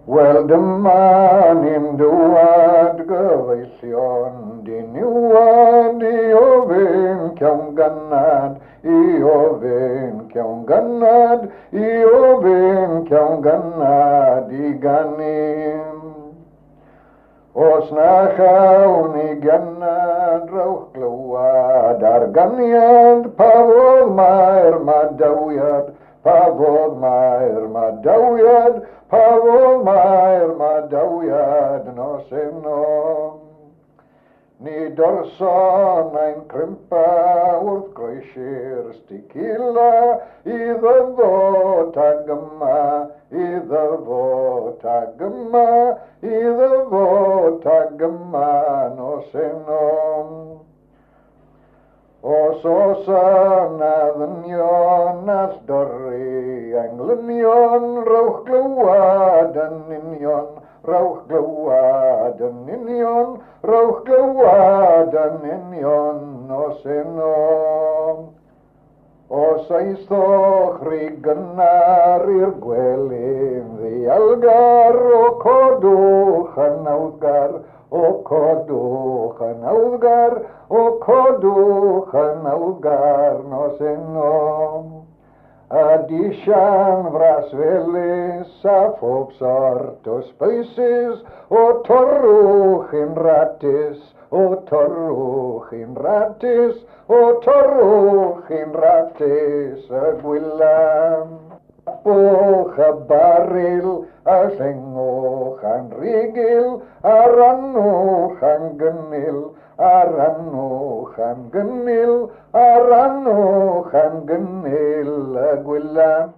Wel dyma ni'n dywad gyfeillion, diniwad I ofyn cawn gannad, I ofyn cawn gannad, I ofyn cawn gannad I ganim. Os na chawn I gannad rowch glywad ar ganiad, pa fodd mae'r madawiad, pa fodd mae'r madawiad, pa fodd mae'r madawiad nos ennom. Ni dorson ein crimpa wrth groesi'r stigila, iddo fo tag yma, iddo fo tag yma, iddo fo tag yma nos ennom. Os na ddynion all dorri englynion, rowch glywad yn union, rowch glywad yn union, rowch glywad yn union nos ennom. Os eisthoch rhy gynnar i'r gwely'n ddialgar, o codwch yn awdgar, o codwch yn awdgar, o codwch yn awdgar nos ennom. A disian fras felys a phob sort o spices, o torrwch yn ratus, o torrwch yn ratus, o torrwch yn ratus y gwylam. Bwch a baril, a llengwch a'n rigil, a rannwch a'n gynnil, a rannwch a'n gynnil, a rannwch a'n gynnil y gwylam.